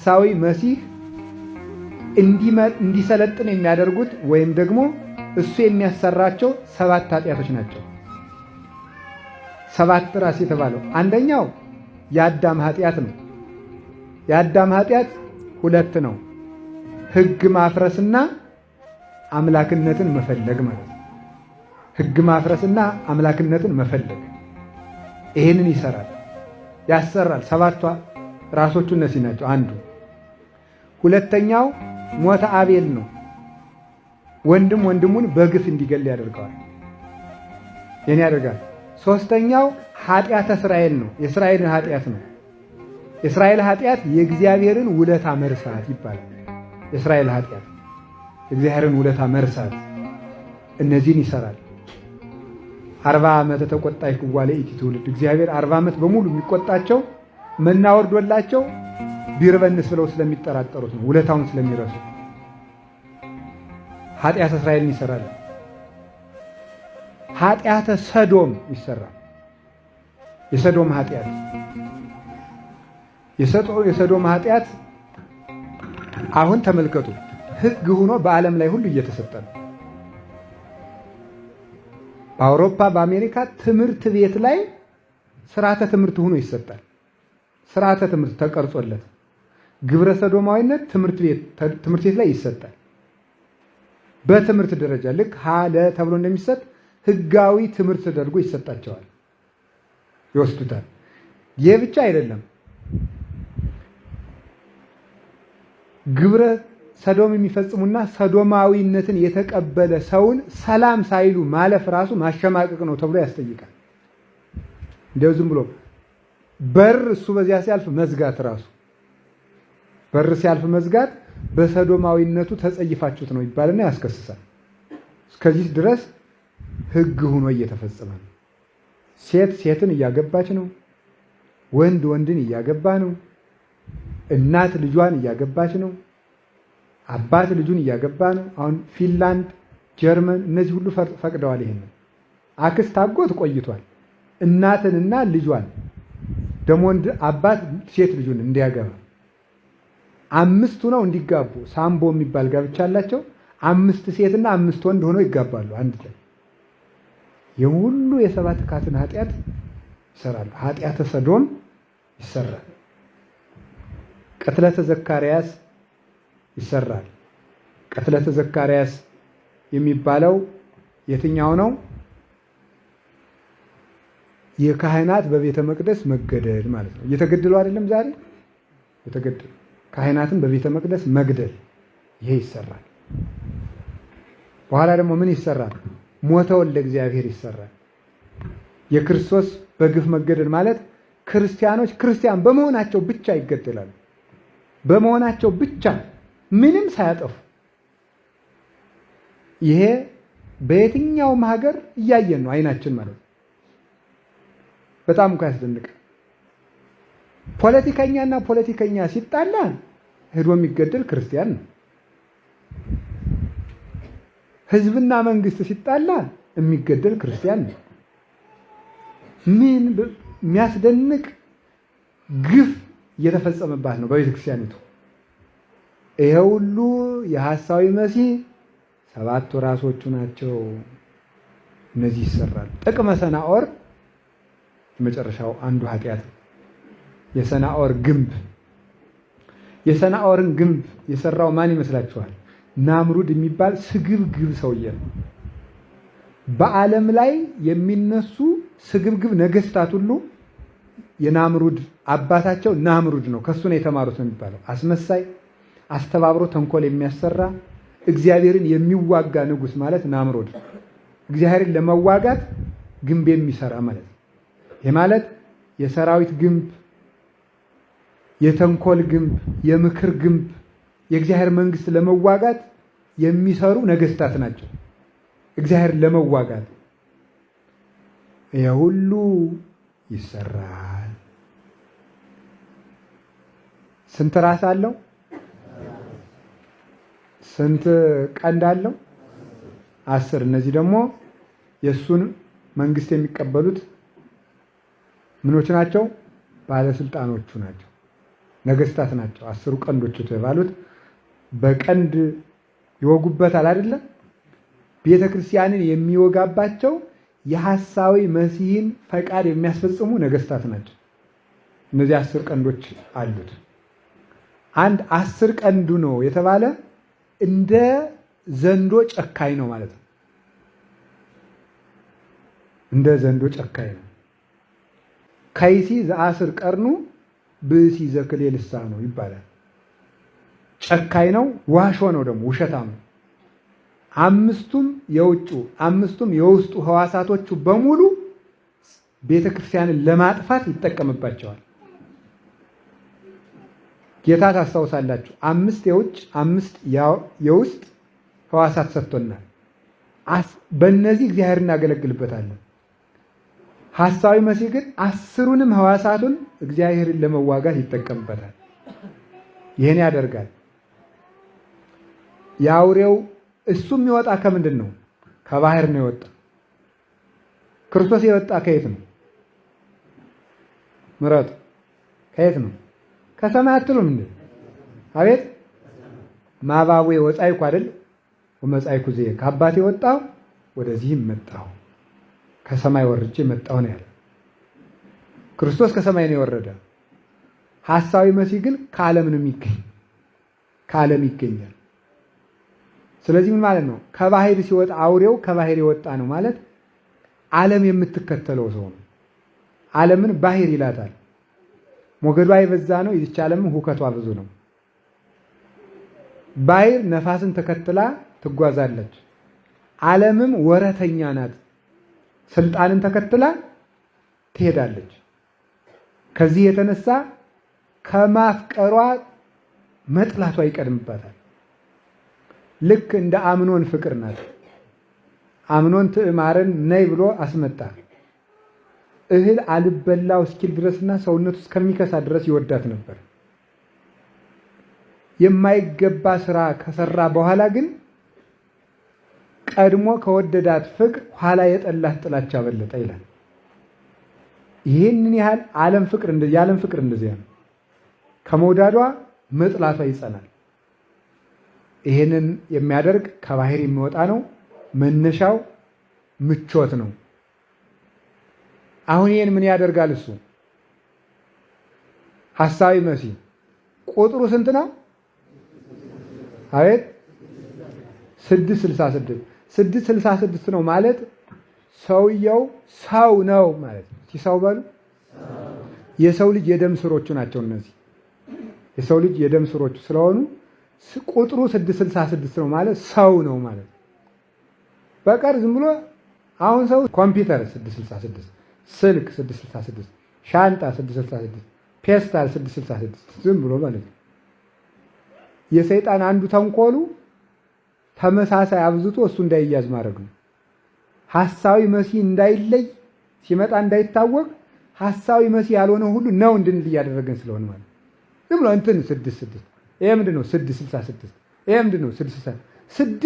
ሳዊ መሲህ እንዲሰለጥን የሚያደርጉት ወይም ደግሞ እሱ የሚያሰራቸው 7 ኃጢያቶች ናቸው። 7 ራስ የተባለው አንደኛው የአዳም ኃጢያት ነው። የአዳም ኃጢያት 2 ነው። ሕግ ማፍረስና አምላክነትን መፈለግ ማለት ነው። ሕግ ማፍረስና አምላክነትን መፈለግ ይሄንን ይሰራል ያሰራል። 7ቷ ራሶቹ እነዚህ ናቸው። አንዱ ሁለተኛው ሞተ አቤል ነው። ወንድም ወንድሙን በግፍ እንዲገል ያደርገዋል። የኔ ያደርጋል። ሶስተኛው ኃጢያተ እስራኤል ነው። የእስራኤል ኃጢያት ነው። የእስራኤል ኃጢያት የእግዚአብሔርን ውለታ መርሳት ይባላል። የእስራኤል ኃጢያት የእግዚአብሔርን ውለታ መርሳት እነዚህን ይሰራል። 40 ዓመት ተቆጣይ ኩዋለ ኢቲ ትውልድ እግዚአብሔር 40 ዓመት በሙሉ የሚቆጣቸው መና ወርዶላቸው ቢርበንስ ብለው ስለሚጠራጠሩት ነው። ውለታውን ስለሚረሱ ኃጢያተ እስራኤልን ይሰራል። ኃጢያተ ሰዶም ይሰራል። የሰዶም ኃጢያት የሰዶም ኃጢያት አሁን ተመልከቱ፣ ሕግ ሆኖ በዓለም ላይ ሁሉ እየተሰጠ ነው። በአውሮፓ በአሜሪካ ትምህርት ቤት ላይ ስርዓተ ትምህርት ሆኖ ይሰጣል። ስርዓተ ትምህርት ተቀርጾለት ግብረ ሰዶማዊነት ትምህርት ቤት ላይ ይሰጣል። በትምህርት ደረጃ ልክ ሀለ ተብሎ እንደሚሰጥ ህጋዊ ትምህርት ተደርጎ ይሰጣቸዋል፣ ይወስዱታል። ይህ ብቻ አይደለም። ግብረ ሰዶም የሚፈጽሙና ሰዶማዊነትን የተቀበለ ሰውን ሰላም ሳይሉ ማለፍ ራሱ ማሸማቀቅ ነው ተብሎ ያስጠይቃል። እንደው ዝም ብሎ በር እሱ በዚያ ሲያልፍ መዝጋት ራሱ በር ሲያልፍ መዝጋት በሰዶማዊነቱ ተጸይፋችሁት ነው ይባልና ያስከስሳል። እስከዚህ ድረስ ህግ ሆኖ እየተፈጸመ ነው። ሴት ሴትን እያገባች ነው። ወንድ ወንድን እያገባ ነው። እናት ልጇን እያገባች ነው። አባት ልጁን እያገባ ነው። አሁን ፊንላንድ፣ ጀርመን እነዚህ ሁሉ ፈቅደዋል። ይሄን አክስት አጎት ቆይቷል። እናትንና ልጇን ደሞ ወንድ አባት ሴት ልጁን እንዲያገባ 5 ነው እንዲጋቡ ሳምቦ የሚባል ጋብቻ አላቸው። 5 ሴትና 5 ወንድ ሆነው ይጋባሉ አንድ ላይ። የሁሉ የ7 ካትን ኃጢያት ይሰራሉ። ኃጢያተ ሰዶም ይሰራል። ቅትለተ ዘካርያስ ይሰራል። ቅትለተ ዘካርያስ የሚባለው የትኛው ነው? የካህናት በቤተ መቅደስ መገደል ማለት ነው። እየተገደሉ አይደለም ዛሬ የተገደሉ ካህናትን በቤተ መቅደስ መግደል፣ ይሄ ይሰራል። በኋላ ደግሞ ምን ይሰራል? ሞተ ወልደ እግዚአብሔር ይሰራል። የክርስቶስ በግፍ መገደል ማለት ክርስቲያኖች ክርስቲያን በመሆናቸው ብቻ ይገደላሉ። በመሆናቸው ብቻ ምንም ሳያጠፉ። ይሄ በየትኛውም ሀገር እያየን ነው አይናችን ማለት ነው። በጣም እኮ ያስደንቃል። ፖለቲከኛና ፖለቲከኛ ሲጣላ ሄዶ የሚገደል ክርስቲያን ነው። ህዝብና መንግስት ሲጣላ የሚገደል ክርስቲያን ነው። ምን የሚያስደንቅ ግፍ እየተፈጸመባት ነው በቤተ ክርስቲያኒቱ። ይሄ ሁሉ የሐሳዊ መሲህ 7 ራሶቹ ናቸው። እነዚህ ይሰራል። ጥቅመ ሰናኦር የመጨረሻው አንዱ ኃጢያት የሰናኦር ግንብ። የሰናኦርን ግንብ የሰራው ማን ይመስላችኋል? ናምሩድ የሚባል ስግብግብ ሰውዬ ነው። በዓለም ላይ የሚነሱ ስግብግብ ነገስታት ሁሉ የናምሩድ አባታቸው ናምሩድ ነው። ከሱ ነው የተማሩት ነው የሚባለው። አስመሳይ፣ አስተባብሮ ተንኮል የሚያሰራ እግዚአብሔርን የሚዋጋ ንጉስ ማለት ናምሩድ። እግዚአብሔርን ለመዋጋት ግንብ የሚሰራ ማለት ነው። ይህ ማለት የሰራዊት ግንብ፣ የተንኮል ግንብ፣ የምክር ግንብ፣ የእግዚአብሔር መንግስት ለመዋጋት የሚሰሩ ነገስታት ናቸው። እግዚአብሔር ለመዋጋት ይሄ ሁሉ ይሰራል። ስንት ራስ አለው? ስንት ቀንድ አለው? 10። እነዚህ ደግሞ የእሱን መንግስት የሚቀበሉት ምኖች ናቸው? ባለስልጣኖቹ ናቸው። ነገስታት ናቸው። 10 ቀንዶች የተባሉት በቀንድ ይወጉበታል አይደለም? ቤተ ክርስቲያንን የሚወጋባቸው የሐሳዊ መሲህን ፈቃድ የሚያስፈጽሙ ነገስታት ናቸው። እነዚህ 10 ቀንዶች አሉት። አንድ 10 ቀንዱ ነው የተባለ እንደ ዘንዶ ጨካኝ ነው ማለት ነው። እንደ ዘንዶ ጨካኝ ነው። ከይሲ ዘ10 ቀርኑ ብእሲ ዘክሌ ልሳኑ ይባላል። ጨካኝ ነው፣ ዋሾ ነው፣ ደግሞ ውሸታም ነው። 5ቱም የውጩ 5ቱም የውስጡ ህዋሳቶቹ በሙሉ ቤተክርስቲያንን ለማጥፋት ይጠቀምባቸዋል። ጌታ ታስታውሳላችሁ፣ 5 የውጭ 5 የውስጥ ህዋሳት ሰጥቶናል። በእነዚህ እግዚአብሔር እናገለግልበታለን። ሐሳዊ መሲህ ግን 10ሩንም ህዋሳቱን እግዚአብሔርን ለመዋጋት ይጠቀምበታል። ይህን ያደርጋል። የአውሬው እሱም የወጣ ከምንድን ነው? ከባህር ነው የወጣ። ክርስቶስ የወጣ ከየት ነው? ምረጡ። ከየት ነው? ከሰማይ አትሉም እንዴ? አቤት ማባዌ ወጻይኩ አይደል? ወመጻይኩ ዘየ ከአባቴ ወጣሁ ወደዚህም መጣሁ፣ ከሰማይ ወርጄ መጣሁ ነው ያለ። ክርስቶስ ከሰማይ ነው የወረደ። ሐሳዊ መሲህ ግን ከዓለም ነው የሚገኝ፣ ከዓለም ይገኛል። ስለዚህ ምን ማለት ነው? ከባህር ሲወጣ አውሬው ከባህር የወጣ ነው ማለት ዓለም የምትከተለው ሰው ነው። ዓለምን ባህር ይላታል። ሞገዷ የበዛ ነው። ይህች ዓለም ሁከቷ ብዙ ነው። ባህር ነፋስን ተከትላ ትጓዛለች። ዓለምም ወረተኛ ናት። ስልጣንን ተከትላ ትሄዳለች። ከዚህ የተነሳ ከማፍቀሯ መጥላቷ ይቀድምባታል። ልክ እንደ አምኖን ፍቅር ናት። አምኖን ትዕማርን ነይ ብሎ አስመጣ። እህል አልበላው እስኪል ድረስና ሰውነቱ እስከሚከሳ ድረስ ይወዳት ነበር። የማይገባ ስራ ከሰራ በኋላ ግን ቀድሞ ከወደዳት ፍቅር ኋላ የጠላት ጥላቻ በለጠ ይላል። ይህንን ያህል የዓለም ፍቅር እንደዚያ ነው። ከመውዳዷ መጥላቷ ይጸናል። ይህንን የሚያደርግ ከባህር የሚወጣ ነው። መነሻው ምቾት ነው። አሁን ይህን ምን ያደርጋል እሱ? ሐሳዊ መሲህ ቁጥሩ ስንት ነው? አቤት 666 666 ነው ማለት ሰውየው ሰው ነው ማለት ነው። ሲሰው በሉ የሰው ልጅ የደም ስሮቹ ናቸው እነዚህ። የሰው ልጅ የደም ስሮቹ ስለሆኑ ቁጥሩ 666 ነው ማለት ሰው ነው ማለት ነው። በቀር ዝም ብሎ አሁን ሰው ኮምፒውተር 666፣ ስልክ 666፣ ሻንጣ 666፣ ፔስታል 666 ዝም ብሎ ማለት ነው። የሰይጣን አንዱ ተንኮሉ ተመሳሳይ አብዝቶ እሱ እንዳይያዝ ማድረግ ነው። ሐሳዊ መሲህ እንዳይለይ ሲመጣ እንዳይታወቅ ሐሳዊ መሲህ ያልሆነ ሁሉ ነው እንድንል እያደረገን ስለሆነ ማለት ዝም ብሎ እንትን 66 ይሄ ምንድን ነው? 666 ይሄ ምንድን ነው? 666